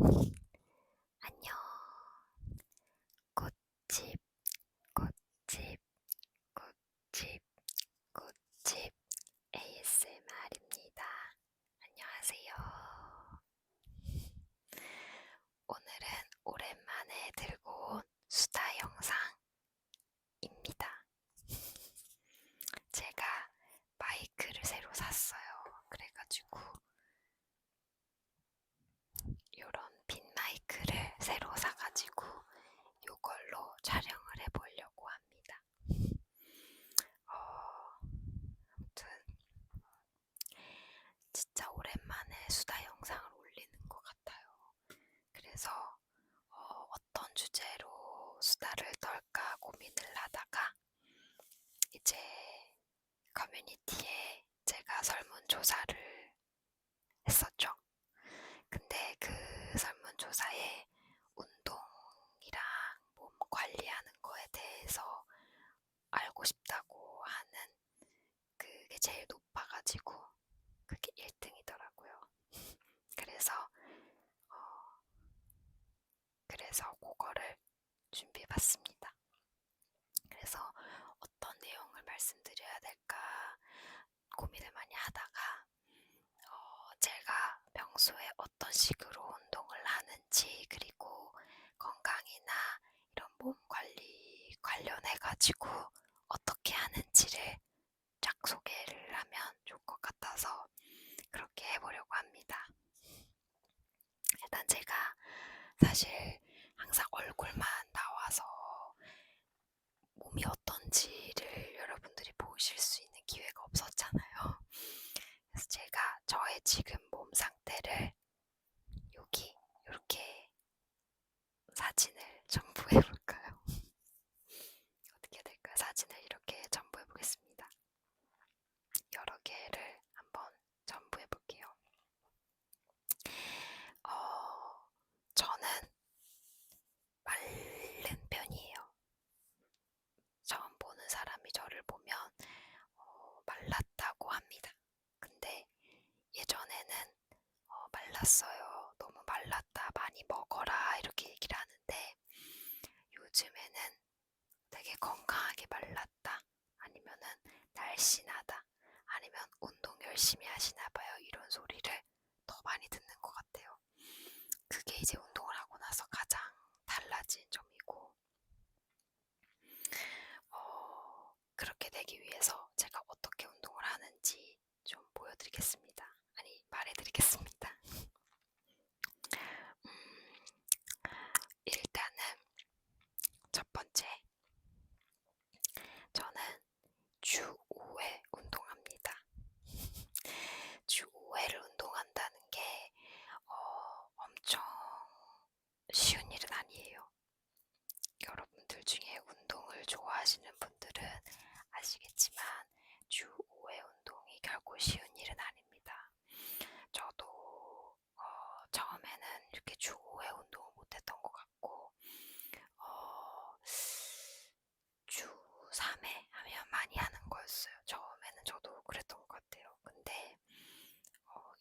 안녕. 꽃집, 꽃집, 꽃집, 꽃집 ASMR입니다. 안녕하세요. 오늘은 오랜만에 들고 온 수다 영상입니다. 제가 마이크를 새로 샀어요. 그래가지고 요런 빈 마이크를 새로 사가지고 요걸로 촬영을 해보려고 합니다. 아무튼 진짜 오랜만에 수다 영상을 올리는 것 같아요. 그래서 어떤 주제로 수다를 떨까 고민을 하다가 이제 커뮤니티에 제가 설문조사를 했었죠. 근데 그 설문조사에 운동이랑 몸 관리하는 거에 대해서 알고 싶다고 하는 그게 제일 높아가지고 그게 1등이더라고요. 그래서 그거를 준비해봤습니다. 그래서 어떤 내용을 말씀드려야 될까 고민을 많이 하다가 제가 평소에 어떤 식으로 운동을 하는지 그리고 건강이나 이런 몸 관리 관련해가지고 어떻게 하는지를 쫙 소개를 하면 좋을 것 같아서 그렇게 해보려고 합니다. 일단 제가 사실 항상 얼굴만 나와서 몸이 어떤지를 여러분들이 보실 수 있는 기회가 없었잖아요. 그래서 제가 저의 지금 몸 상태를 여기 이렇게 사진을 첨부해볼까요? 어떻게 될까요? 사진을 이렇게 첨부해보겠습니다. 여러 개를 한번 첨부해볼게요. 저는 마른 편이에요. 처음 보는 사람이 저를 보면 말랐다고 합니다. 근데 예전에는 말랐어요. 너무 말랐다. 많이 먹어라. 이렇게 얘기를 하는데 요즘에는 되게 건강하게 말랐다. 아니면은 날씬하다. 아니면 운동 열심히 하시나 봐요. 이런 소리를 더 많이 듣는 것 같아요. 그게 이제 운동을 하고 나서 가장 달라진 점이고 그렇게 되기 위해서 제가 어떻게 운동을 하는지 좀 보여드리겠습니다. 아니, 말해드리겠습니다. 일단은 첫 번째, 저는 주 5회 운동합니다. 주 5회를 운동한다는 게 엄청 쉬운 일은 아니에요. 여러분들 중에 운동을 좋아하시는 분들은 아시겠지만 주 5회 운동이 결코 쉬운 일은 아닙니다. 저도 처음에는 이렇게 주 5회 운동을 못했던 것 같고 주 3회 하면 많이 하는 거였어요. 처음에는 저도 그랬던 것 같아요. 근데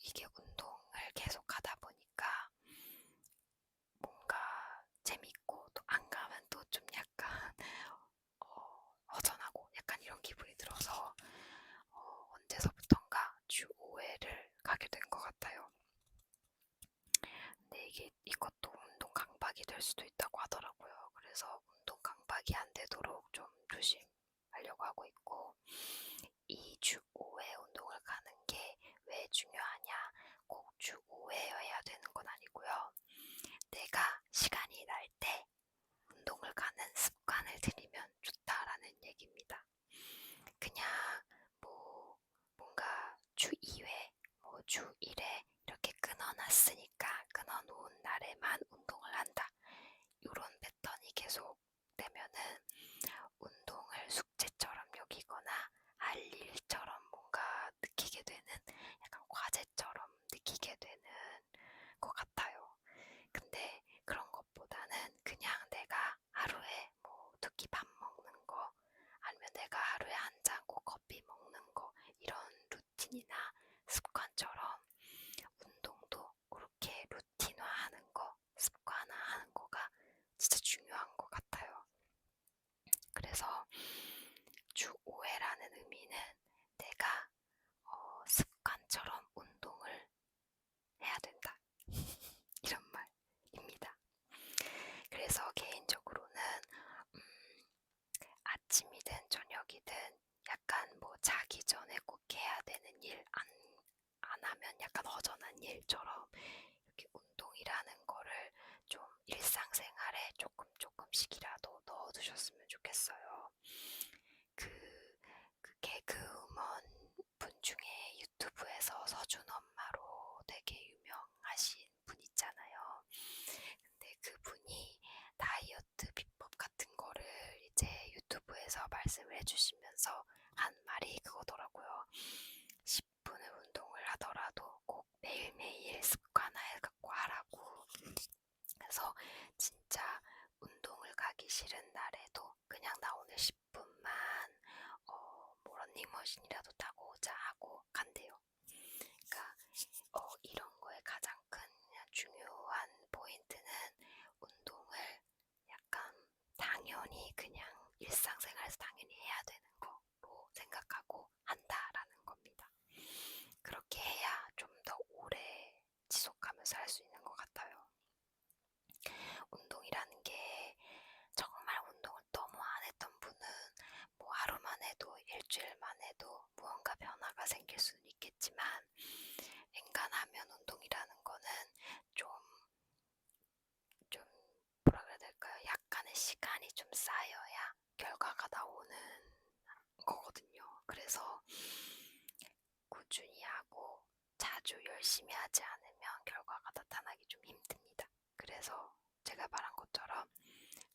이게 운동을 계속 하다 보니까 뭔가 재밌고 또 안 가면 또 좀 약간 허전하고 약간 이런 기분이 들어서 언제서부턴가 주 5회를 가게 된 것 같아요. 근데 이것도 운동 강박이 될 수도 있다고 하더라고요. 그래서 운동 강박이 안 되도록 좀 조심하려고 하고 있고, 이 주 5회 운동을 가는 게 왜 중요하냐? 꼭 주 5회여야 되는 건 아니고요. 내가 시간이 날 때 운동을 가는 습관을 들이면 좋다라는 얘기입니다. 그냥 뭔가 주 2회, 주 1회 이렇게 끊어놨으니까 끊어놓은 날에만 운동을 한다. 이런 패턴이 계속 되면은 운동을 숙제처럼 여기거나 할 일처럼 뭔가 느끼게 되는 약간 과제처럼 느끼게 되는 것 같아요. 근데 그런 것보다는 그냥 내가 하루에 두 끼 밥 먹는 거 아니면 내가 하루에 한 잔 꼭 커피 먹는 거 이런 루틴이나 습관처럼 운동도 그렇게 때처럼 운동을 해야 된다. 이런 말입니다. 그래서 개인적으로는 아침이든 저녁이든 약간 뭐 자기 전에 꼭 해야 되는 일 안 하면 약간 허전한 일처럼 이렇게 운동이라는 거를 좀 일상생활에 조금씩이라도 넣어두셨으면 좋겠어요. 그 개그우먼 분 중에 유튜브에서 서준 엄마로 되게 유명하신 분 있잖아요. 근데 그분이 다이어트 비법 같은 거를 이제 유튜브에서 말씀을 해주시면서 한 말이 그거더라고요. 10분을 운동을 하더라도 꼭 매일매일 습관화해 갖고 하라고. 그래서 진짜 운동을 가기 싫은 날에도 그냥 나 오늘 10분만 뭐 러닝머신이라도 타고 오자 하고 간대요. 그러니까 이런 거에 가장 큰 그냥 중요한 포인트는 운동을 약간 당연히 그냥 일상생활에서 당연히 해야 되는 거로 생각하고 한다라는 겁니다. 그렇게 해야 좀 더 오래 지속하면서 할 수 있는 것 같아요. 운동이라는 게 정말 운동을 너무 안 했던 분은 뭐 하루만 해도 일주일만 해도 무언가 변화가 생길 수는 있겠지만 엔간하면 운동이라는 거는 좀 뭐라 그래야 될까요? 약간의 시간이 좀 쌓여야 결과가 나오는 거거든요. 그래서 꾸준히 하고 자주 열심히 하지 않으면 결과가 나타나기 좀 힘듭니다. 그래서 제가 말한 것처럼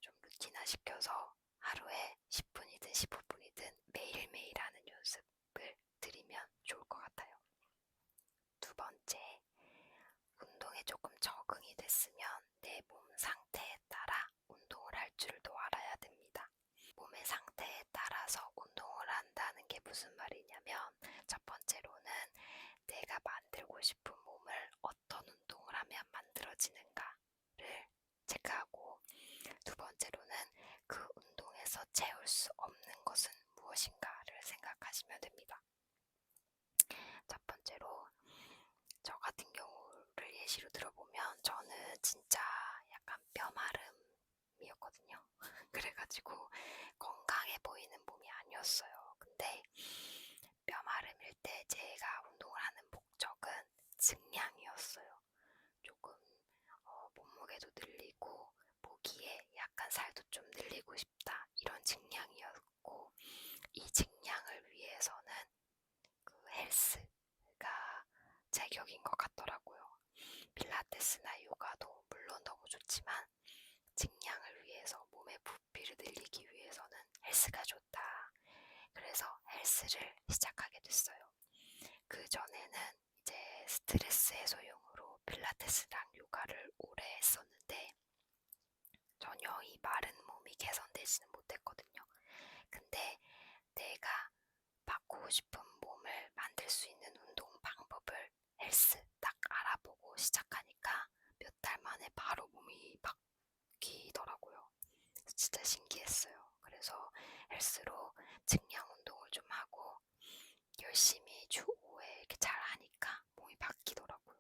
좀 루틴화 시켜서 하루에 10분이든 15분이든 매일매일 하는 연습을 들이면 좋을 것 같아요. 두 번째, 운동에 조금 적응이 됐으면 내 몸 상태에 따라 운동을 할 줄도 알아야 됩니다. 몸의 상태에 따라서 운동을 한다는 게 무슨 말이냐면 첫 번째로는 내가 만들고 싶은 몸을 어떤 운동을 하면 만들어지는가를 체크하고 두 번째로는 그 운동에서 채울 수 없는 것은 무엇인가를 생각하시면 됩니다. 첫 번째로 저 같은 경우를 예시로 들어보면 저는 진짜 약간 뼈마름이었거든요. 그래가지고 건강해 보이는 몸이 아니었어요. 근데 뼈마름일 때 제가 운동을 하는 목적은 증량이었어요. 조금 몸무게도 늘리고 보기에 약간 살도 좀 늘리고 싶다 이런 증량이었고 이 증량을 위해서는 그 헬스가 제격인 것 같더라고요. 필라테스나 요가도 물론 너무 좋지만 증량을 위해서 몸의 부피를 늘리기 위해서는 헬스가 좋다. 그래서 헬스를 시작하게 됐어요. 그 전에는 이제 스트레스 해소용으로 필라테스랑 요가를 오래 했었는데 전혀 이 마른 몸이 개선되지는 못했거든요. 근데 내가 바꾸고 싶은 몸을 만들 수 있는 운동 방법을 헬스 딱 알아보고 시작하니까 몇 달 만에 바로 몸이 바뀌더라고요. 진짜 신기했어요. 그래서 헬스로 증량 운동을 좀 하고 열심히 주 5회 이렇게 잘 하니까 몸이 바뀌더라고요.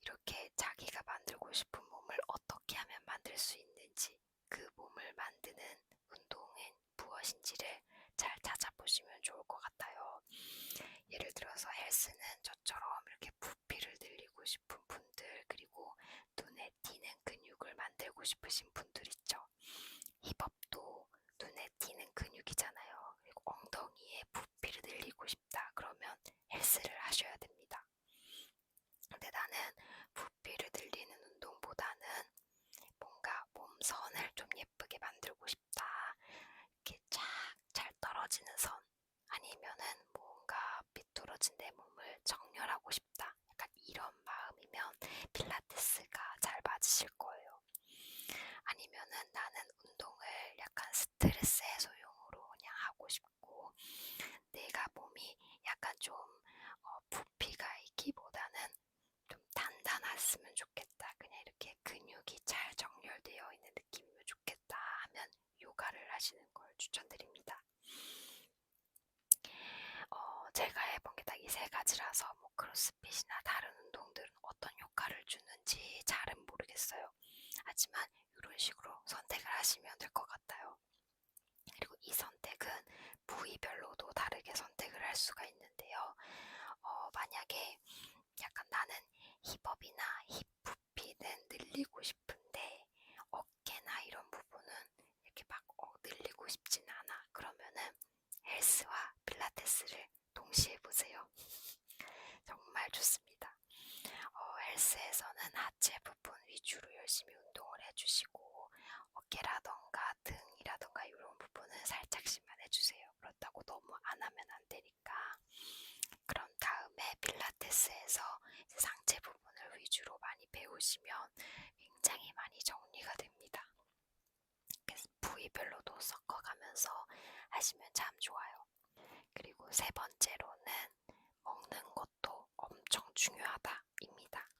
이렇게 자기가 만들고 싶은 몸을 어떻게 하면 만들 수 있는지 그 몸을 만드는 운동은 무엇인지를 잘 찾아보시면 좋을 것 같아요. 예를 들어서 헬스는 저처럼 이렇게 부피를 늘리고 싶은 분들 그리고 눈에 띄는 근육을 만들고 싶으신 분들 있죠. 힙업도 눈에 띄는 근육이잖아요. 그리고 엉덩이에 부피를 늘리고 싶다 그러면 헬스를 하셔야 됩니다. 근데 나는 부피를 늘리는 운동보다는 뭔가 몸선을 좀 예쁘게 만들고 싶다. 이렇게 쫙 잘 떨어지는 선 아니면은 뭔가 삐뚤어진 내 몸을 정렬하고 싶다. 약간 이런 마음이면 필라테스가 잘 맞으실 거예요. 뭐 크로스핏이나 다른 운동들은 어떤 효과를 주는지 잘은 모르겠어요. 하지만 이런 식으로 선택을 하시면 될 것 같아요. 그리고 이 선택은 부위별로도 다르게 선택을 할 수가 있는데요. 만약에 약간 나는 힙업이나 힙부피는 늘리고 싶은데 어깨나 이런 부분은 이렇게 막 늘리고 싶진 않아. 그러면은 헬스와 필라테스를 동시에 보세요. 정말 좋습니다. 헬스에서는 하체 부분 위주로 열심히 운동을 해주시고 어깨라던가 등이라던가 이런 부분은 살짝씩만 해주세요. 그렇다고 너무 안 하면 안 되니까. 그런 다음에 필라테스에서 상체 부분을 위주로 많이 배우시면 굉장히 많이 정리가 됩니다. 그래서 부위별로도 섞어가면서 하시면 참 좋아요. 그리고 세 번째로는 먹는 것도 엄청 중요하다입니다.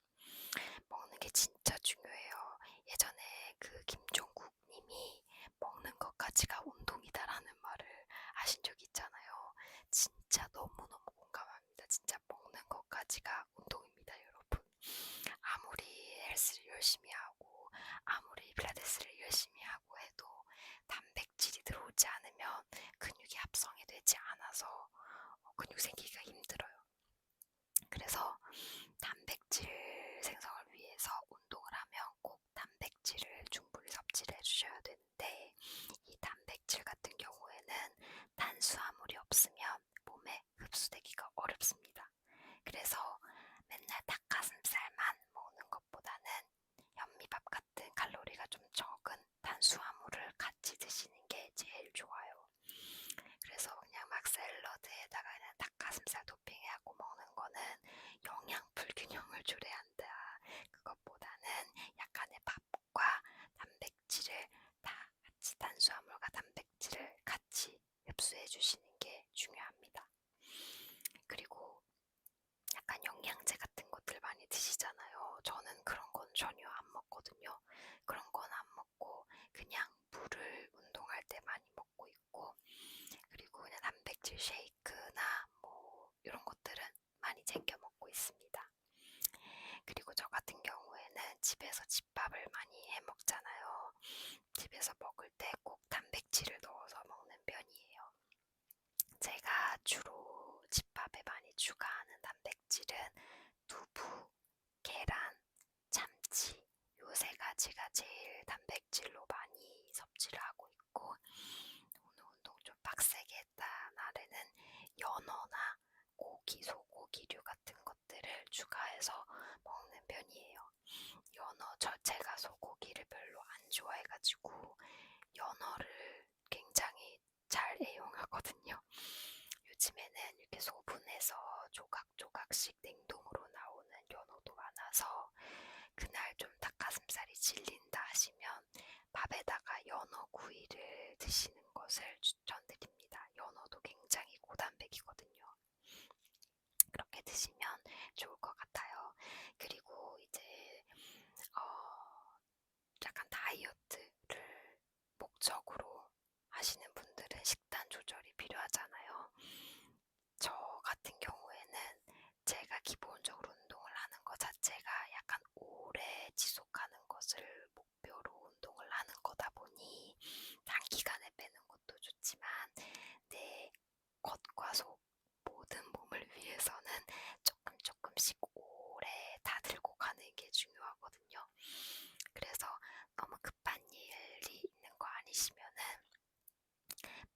먹는 게 진짜 중요해요. 예전에 그 김종국 님이 먹는 것까지가 운동이다라는 말을 하신 적이 있잖아요. 진짜 너무너무 공감합니다. 진짜 먹는 것까지가 운동입니다, 여러분. 아무리 헬스를 열심히 하고 아무리 필라테스를 열심히 하고 해도 단백질이 들어오지 않으면 근육이 합성이 되지 않아서 근육 생기기가 힘들어요. 그래서 단백질 생성을 위해서 운동을 하면 꼭 단백질을 충분히 섭취를 해주셔야 되는데 이 단백질 같은 경우에는 탄수화물이 없으면 몸에 흡수되기가 어렵습니다. 그래서 맨날 닭가슴살만 먹는 것보다는 현미밥 같은 칼로리가 좀 적은 탄수화물을 같이 드시는 게 제일 좋아요. 그래서 그냥 막 샐러드에다가 그냥 닭가슴살 토핑해갖고 먹는 거는 영양 불균형을 초래한다. 그것보다는 약간의 밥과 단백질을 다 같이 탄수화물과 단백질을 같이 흡수해 주시는 게 중요합니다. 그리고 약간 영양제 같은 것들 많이 드시잖아요. 저는 그런 건 전혀 안 먹거든요. 그런 건 안 먹고 그냥 물을 운동할 때 많이 먹고 있고 그리고 그냥 단백질 쉐이크나 뭐 이런 것들은 많이 챙겨 먹고 있습니다. 그리고 저 같은 경우에는 집에서 집밥을 많이 해 먹잖아요. 집에서 먹을 때 꼭 단백질을 넣어서 먹는 편이에요. 제가 주로 집밥에 많이 추가하는 단백질은 두부, 계란, 참치 요 세 가지가 제일 단백질로 많이 섭취를 하고 있고 오늘 운동 좀 빡세게 했다 날에는 연어나 고기, 소고기류 같은 것들을 추가해서 먹는 편이에요. 제가 소고기를 별로 안 좋아해가지고 연어를 굉장히 잘 애용하거든요. 요즘에는 이렇게 소분해서 조각조각씩 냉동으로 나오는 연어도 많아서 그날 좀 닭가슴살이 질린다 하시면 밥에다가 연어 구이를 드시는 것을 추천드립니다. 연어도 굉장히 고단백이거든요. 그렇게 드시면 좋을 것 같아요. 그리고 이제 약간 다이어트를 목적으로 하시는 분들은 식단 조절이 필요하잖아요. 저 같은 경우에는 제가 기본적으로 운동을 하는 것 자체가 약간 오래 지속하는 것을 목표로 운동을 하는 거다 보니 단기간에 빼는 것도 좋지만 내 겉과 속 모든 몸을 위해서는 조금씩 오래 다들고 가는 게 중요하거든요. 그래서 너무 급한 일이 있는 거 아니시면은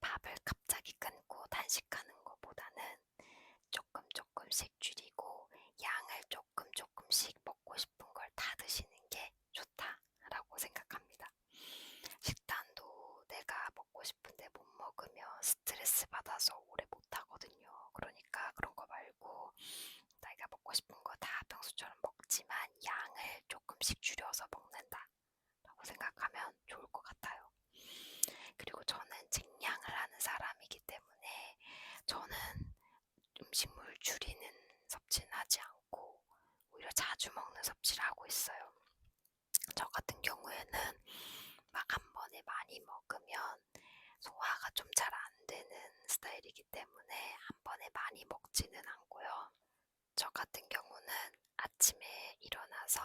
밥을 갑자기 끊고 단식하는 것보다는 조금씩 줄이고 양을 조금씩 먹고 싶은 걸 다 드시는 게 좋다라고 생각합니다. 식단도 내가 먹고 싶은데 못 먹으면 스트레스 받아서 오래 못 하거든요. 그러니까 그런 거 말고 내가 먹고 싶은 거 다 평소처럼 먹지만 양을 조금씩 줄여서 먹는다 라고 생각하면 좋을 것 같아요. 그리고 저는 증량을 하는 사람이기 때문에 저는 음식물 줄이는 섭취는 하지 않고 오히려 자주 먹는 섭취를 하고 있어요. 저 같은 경우에는 막 한 번에 많이 먹으면 소화가 좀 잘 안 되는 스타일이기 때문에 한 번에 많이 먹지는 않고요. 저 같은 경우는 아침에 일어나서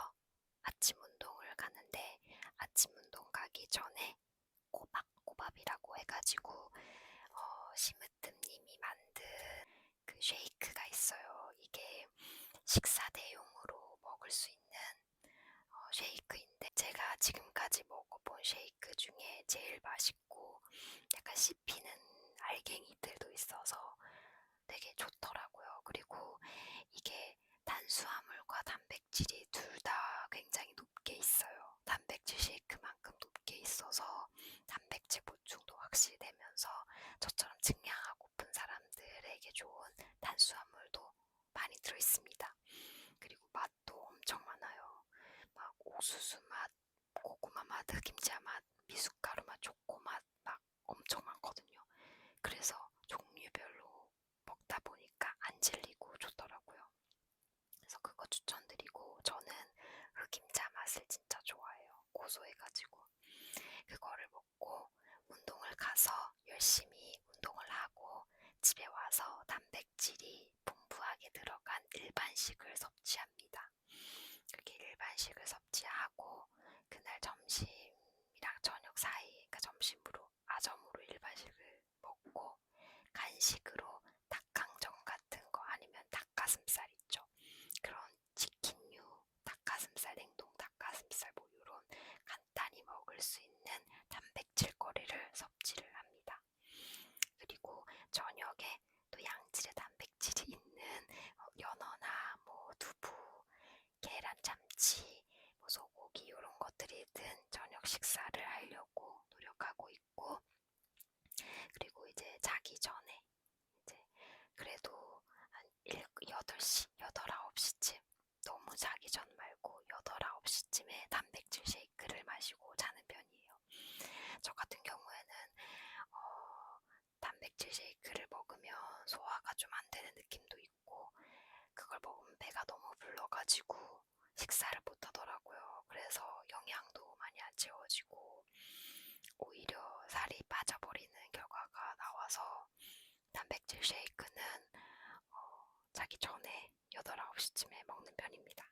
아침 운동을 가는데 아침 운동 가기 전에 꼬박꼬밥이라고 해가지고 심으뜸님이 만든 그 쉐이크가 있어요. 이게 식사 대용으로 먹을 수 있는 쉐이크인데 제가 지금까지 먹어본 쉐이크 중에 제일 맛있고 약간 씹히는 알갱이들도 있어서 되게 좋더라고요. 그리고 이게 탄수화물과 단백질이 둘 다 굉장히 높게 있어요. 단백질 쉐이크만큼 높게 있어서 단백질 보충도 확실히 되면서 저처럼 증량하고픈 사람들에게 좋은 탄수화물도 많이 들어있습니다. 그리고 맛도 엄청 많아요. 막 옥수수 맛, 고구마 맛, 흑임자 맛, 미숫가루 맛, 초코 맛 막 엄청 많거든요. 그래서 종류별로 먹다 보니까 안 질리고 좋더라고요. 그래서 그거 추천드리고 저는 흑임자 맛을 진짜 좋아해요. 고소해가지고 그거를 먹고 운동을 가서 열심히 운동을 하고 집에 와서 단백질이 풍부하게 들어간 일반식을 섭취합니다. 그렇게 일반식을 섭취하고 그날 점심이랑 저녁 사이, 그러니까 점심으로 아점으로 일반식을 먹고 간식으로 닭강정 같은 거 아니면 닭가슴살 있죠. 그런 치킨류, 닭가슴살, 냉동 닭가슴살 뭐 이런 간단히 먹을 수 있는 단백질거리를 섭취를 합니다. 그리고 저녁에 또 양질의 단백질이 있는 연어나 뭐 두부, 계란 참치, 뭐 소고기 이런 것들이 든 저녁 식사를 하려고 노력하고 있고, 그리고 이제 자기 전에 이제 그래도 한 8시, 8, 9시쯤 너무 자기 전 말고 8, 9시쯤에 단백질 쉐이크를 마시고 자는 편이에요. 저 같은 경우에는 단백질 쉐이크를 먹으면 소화가 좀 안 되는 느낌도 있고 그걸 먹으면 배가 너무 불러가지고 식사를 못 하더라고요. 그래서 영양도 많이 안 채워지고 오히려 살이 빠져버리는 결과가 나와서 단백질 쉐이크는 자기 전에 8, 9시쯤에 먹는 편입니다.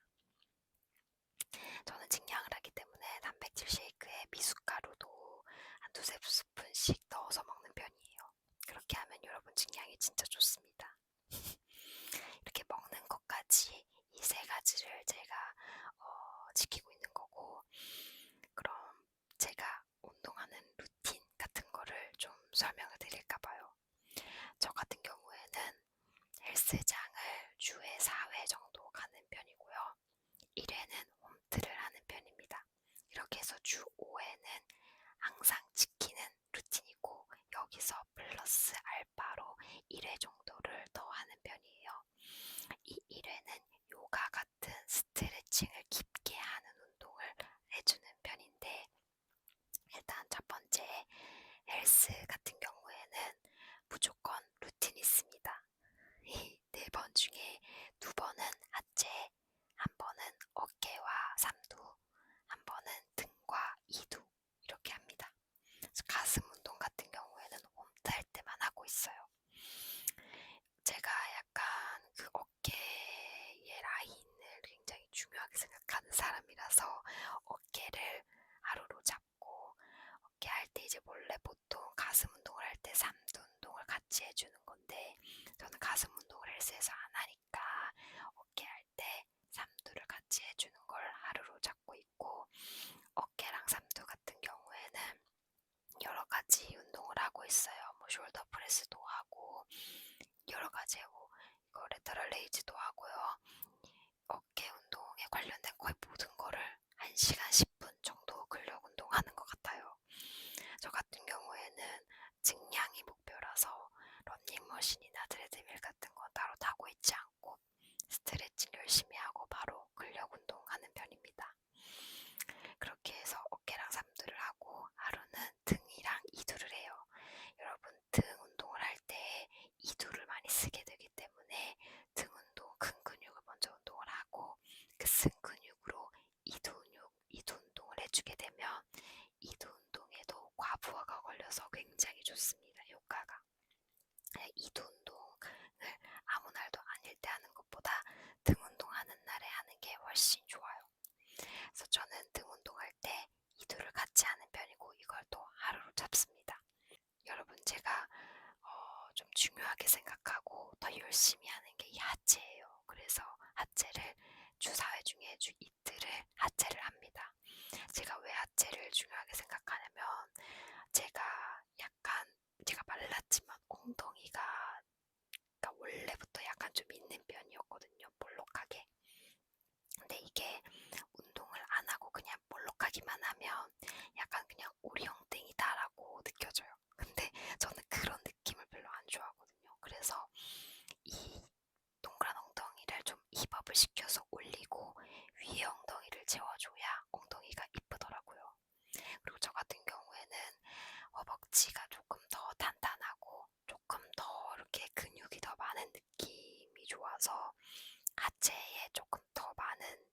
저는 증량을 하기 때문에 단백질 쉐이크에 미숫가루도 한 2~3스푼씩 넣어서 먹는 편이에요. 그렇게 하면 여러분 증량이 진짜 좋습니다. 이렇게 먹는 것까지 이 3가지를 제가 지키고 있는 거고, 그럼 제가 운동하는 루틴 같은 거를 좀 설명을 드릴까봐요. 저 같은 경우에는 헬스장을 주에 4회 정도 가는 편이고요. 1회는 홈트를 하는 편입니다. 이렇게 해서 주 5회는 항상 지키는 루틴이고 여기서 플러스 알파로 1회 정도를 더 하는 편이에요. 이 1회는 요가 같은 스트레칭을 깊게 하는 운동을 해주는 편인데, 일단 첫 번째 헬스 같은 경우에는 무조건 루틴이 있습니다. 이 4번 중에 2번은 하체, 1번은 어깨와 삼두, 1번은 등과 이두 이렇게 합니다. 가슴 운동 같은 경우에는 홈트 할 때만 하고 있어요. 제가 약간 그 어깨의 라인을 굉장히 중요하게 생각하는 사람이라서 어깨를 하루로 잡고 어깨 할 때 이제 원래 보통 가슴 운동을 할 때 삼두 운동을 같이 해주는 건데 저는 가슴 운동을 헬스에서 안 하니까 어깨 할 때 삼두를 같이 해주는 걸 하루로 잡고 있고, 어깨랑 삼두 같은 경우에는 여러 가지 운동을 하고 있어요. 뭐 숄더 프레스도 하고 여러 가지 하고 이거 레터럴 레이즈도 하고요. 어깨 운동에 관련된 거의 모든 거를 1시간 10분 정도 근력 운동하는 것 같아요. 저 같은 경우에는 증량이 목표라서 러닝머신이나 트레드밀 같은 거 따로 타고 있지 않고 스트레칭 열심히 하고 바로 근력 운동하는 편입니다. 그렇게 해서 어깨랑 삼두를 하고 하루는 등이랑 이두를 해요. 여러분 등 운동을 할 때 이두를 많이 쓰게 되기 때문에 등 운동, 큰 근육을 먼저 운동을 하고 그 쓴 근육으로 이두 운동을 해주게 되면 이두 운동에도 과부하가 걸려서 굉장히 좋습니다. 효과가. 이두 운동을 아무 날도 아닐 때 하는 것보다 중요하게 생각하고 더 열심히 하는 게 이 하체예요. 그래서 하체를 주 4회 중에 주 이틀을 하체를 합니다. 제가 왜 하체를 중요하게 생각하냐면 제가 말랐지만 엉덩이가 그러니까 원래부터 약간 좀 있는 편이었거든요. 볼록하게. 근데 이게 운동을 안 하고 그냥 볼록하기만 하면 약간 그냥 오리엉땡이다라고 느껴져요. 근데 저는 그런 느낌을 별로 안 좋아하거든요. 그래서 이 동그란 엉덩이를 좀 힙업을 시켜서 올리고 위에 엉덩이를 채워줘야 엉덩이가 이쁘더라고요. 그리고 저 같은 경우에는 허벅지가 조금 더 단단하고 조금 더 이렇게 근육이 더 많은 느낌이 좋아서 하체에 조금 더 많은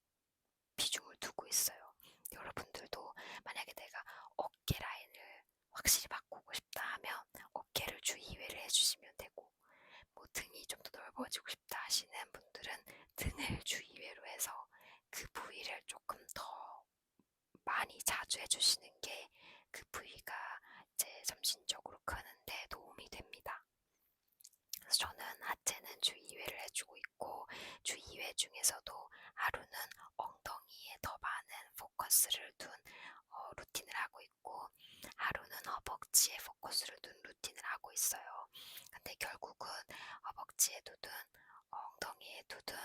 비중을 두고 있어요. 여러분들도 만약에 내가 어깨 라인을 확실히 바꾸고 싶다 하면 어깨를 주 2회를 해주시면 되고, 뭐 등이 좀 더 넓어지고 싶다 하시는 분들은 등을 주 2회로 해서 그 부위를 조금 더 많이 자주 해주시는 게 그 부위가 이제 점진적으로 크는데 도움이 됩니다. 그래서 저는 하체는 주 2회를 해주고 있고, 주 2회 중에서도 하루는 엉덩이에 더 많은 포커스를 둔 루틴을 하고 있고, 하루는 허벅지에 포커스를 둔 루틴을 하고 있어요. 근데 결국은 허벅지에 두든 엉덩이에 두든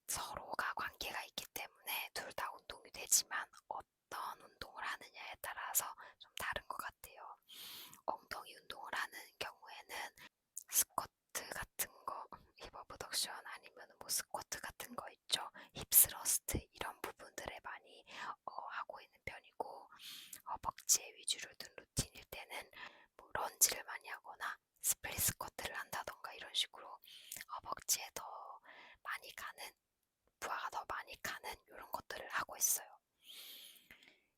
서로가 관계가 있기 때문에 둘 다 운동이 되지만 어떤 운동을 하느냐에 따라서 좀 다른 것 같아요. 엉덩이 운동을 하는 경우에는 스쿼트 같은 거, 힙 어브덕션 아니면 뭐 스쿼트 같은 거 있죠. 힙스러스트 이런 부분들에 많이 하고 있는 편이고, 허벅지에 위주로 둔 루틴일 때는 뭐 런지를 많이 하거나 스플릿 스쿼트를 한다던가 이런 식으로 허벅지에 더 많이 가는, 부하가 더 많이 가는 이런 것들을 하고 있어요.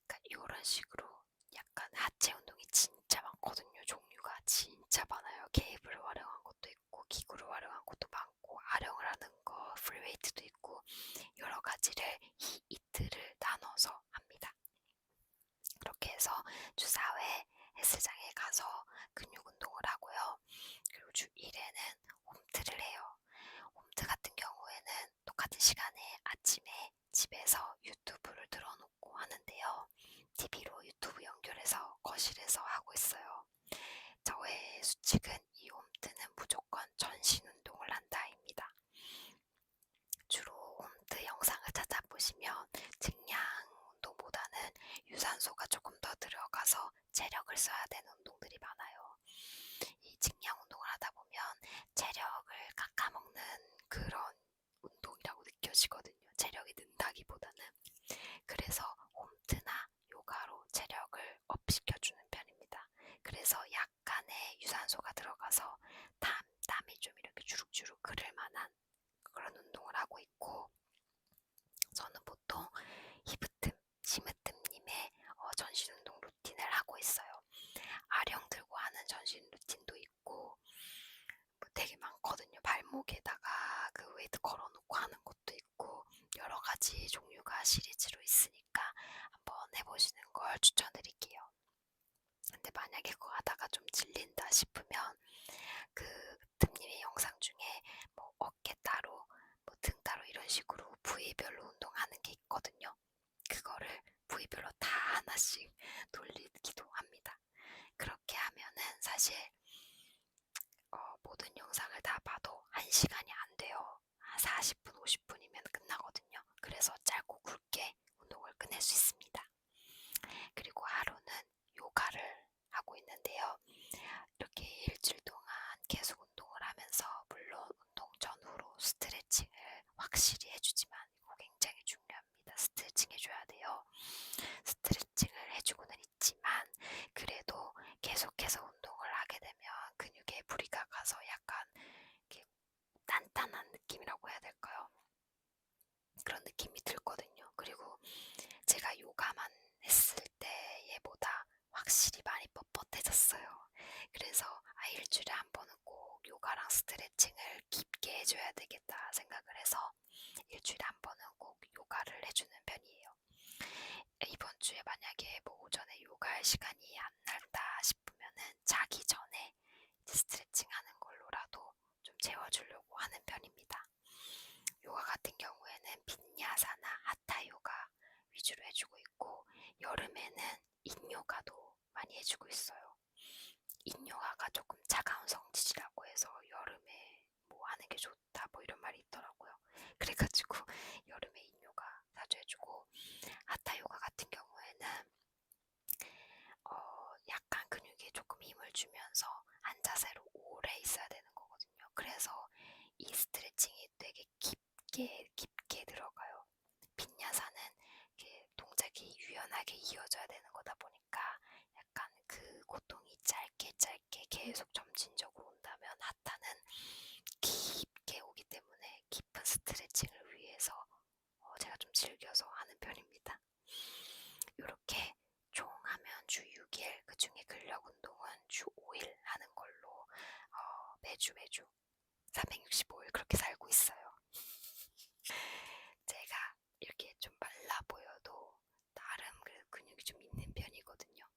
그러니까 이런 식으로 약간 하체 운동이 진짜 많거든요. 종류가 진짜 많아요. 케이블을 활용한 것도 있고 기구를 활용한 것도 많고 아령을 하는 거, 프리웨이트도 있고 여러 가지를 이 이틀을 나눠서 합니다. 그렇게 해서 주 4회 헬스장에 가서 근육 운동을 하고요. 그리고 주 1회는 홈트를 해요. 홈트 같은 경우에는 똑같은 시간에 아침에 집에서 유튜브를 틀어놓고 하는데요. TV로 유튜브 연결해서 거실에서 하고 있어요. 저의 수칙은 이 홈트는 무조건 전신 운동을 한다입니다. 주로 홈트 영상을 찾아보시면 증량 운동보다는 유산소가 조금 더 들어가서 체력을 써야 되는 운동들이 많아요. 이 증량 운동을 하다 보면 체력을 깎아먹는 그런 운동이라고 느껴지거든요. 체력이 는다기보다는. 그래서 홈트나 요가로 체력을 업시켜주는 편입니다. 그래서 약간의 유산소가 들어가서 땀이 좀 이렇게 주룩주룩 흐를 만한 그런 운동을 하고 있고, 저는 보통 히브뜸, 심으뜸님의 전신 운동 루틴을 하고 있어요. 아령 들고 하는 전신 루틴도 있고 뭐 되게 많거든요. 발목에다가 그 웨이트 걸어놓고 하는 것도 있고 여러 가지 종류가 시리즈로 있으니까 한번 해보시는 걸 추천드릴게요. 근데 만약에 그거 하다가 좀 질린다 싶으면 그 뜸님의 영상 중에 뭐 어깨 따로, 뭐 등 따로 이런 식으로 부위별로 운동하는 게 있거든요. 그거를 부위별로 다 하나씩 돌리기도 합니다. 그렇게 하면은 사실 모든 영상을 다 봐도 1시간이 안 돼요. 한 40분, 50분이면 끝나거든요. 그래서 짧고 굵게 운동을 끝낼 수 있습니다. 그리고 하루는 요가를 하고 있는데요. 이렇게 일주일 동안 계속 운동을 하면서 물론 운동 전후로 스트레칭을 확실히 해주지만 이거 굉장히 중요합니다. 스트레칭 해줘야 돼요. 스트레칭을 해주고는 있지만 그래도 계속해서 운동을 하게 되면 근육에 무리가 가서 약간 이렇게 단단한 느낌이라고 해야 될까요? 그런 느낌이 들거든요. 그리고 제가 요가만 했을 때보다 확실히 많이 뻣뻣해졌어요. 그래서 일주일에 한 번은 꼭 요가랑 스트레칭을 깊게 해줘야 되겠다 생각을 해서 일주일에 한 번은 꼭 요가를 해주는 편이에요. 이번 주에 만약에 뭐 오전에 요가할 시간이 안 난다 싶으면은 자기 전에 스트레칭 하는 걸로 해주고 있어요. 인요가가 조금 차가운 성질이라고 해서 여름에 뭐 하는 게 좋다 뭐 이런 말이 있더라고요. 그래가지고 여름에 인요가 자주 해주고, 하타 요가 같은 경우에는 약간 근육에 조금 힘을 주면서 한 자세로 오래 있어야 되는 거거든요. 그래서 이 스트레칭이 되게 깊게 들어가요. 빈야사는 동작이 유연하게 이어져야 되는 거다 보니까 약간 그 고통이 짧게 계속 점진적으로 온다면, 하타는 깊게 오기 때문에 깊은 스트레칭을 위해서 제가 좀 즐겨서 하는 편입니다. 이렇게 총 하면 주 6일, 그 중에 근력 운동은 주 5일 하는 걸로 매주 365일 그렇게 살고 있어요. 제가 이렇게 좀 말라 보여도 나름 그래도 근육이 좀 있는 편이거든요.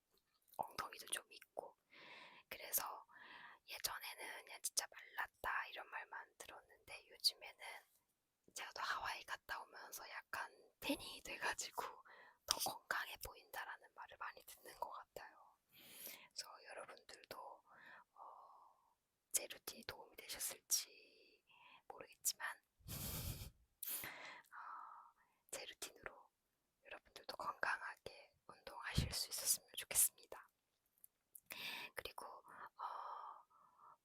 엉덩이도 좀 있고. 그래서 예전에는 그냥 진짜 말랐다 이런 말만 들었는데, 요즘에는 제가 또 하와이 갔다 오면서 약간 태닝이 돼가지고 더 건강해 보인다라는 말을 많이 듣는 것 같아요. 그래서 여러분들도 제 루틴이 도움이 되셨을지 모르겠지만 제 루틴으로 여러분들도 건강하게 운동하실 수 있었으면 좋겠습니다. 그리고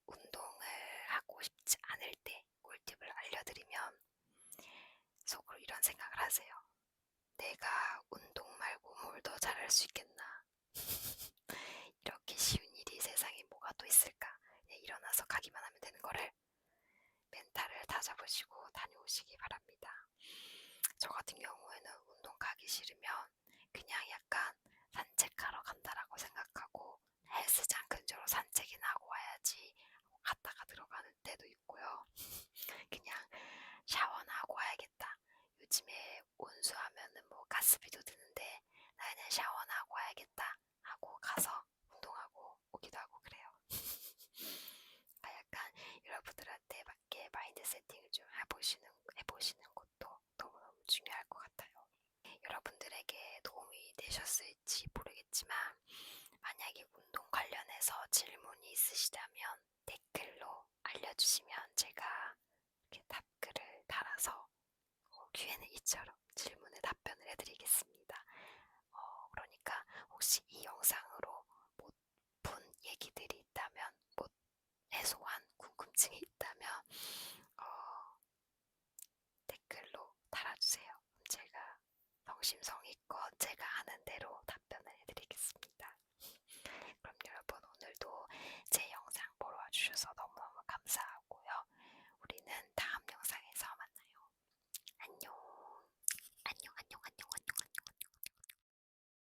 운동을 하고 싶지 않을 때 꿀팁을 알려드리면, 속으로 이런 생각을 하세요. 내가 운동 말고 뭘 더 잘할 수 있겠나? 이렇게 쉬운 일이 세상에 뭐가 또 있을까? 일어나서 가기만 하면 되는 거를 멘탈을 다잡으시고 다녀오시기 바랍니다. 저 같은 경우에는 운동 가기 싫으면 그냥 약간 산책하러 간다라고 생각하고 헬스장 근처로 산책이나 하고 와야지 갔다가 들어가는 때도 있고요. 그냥 샤워나 하고 와야겠다. 요즘에 온수하면은 뭐 가스비도 드는데 나 그냥 샤워나 하고 와야겠다 하고 가서 운동하고 오기도 하고 그래요. 약간 여러분들한테 맞게 마인드 세팅을 좀 해보시는 것도 너무너무 중요할 것 같아요. 여러분들에게 도움이 되셨을지 모르겠지만, 만약에 운동 관련해서 질문이 있으시다면 댓글로 알려주시면 제가 이렇게 답글을 달아서 Q&A처럼 질문에 답변을 해드리겠습니다. 그러니까 혹시 이 영상으로 못 본 얘기들이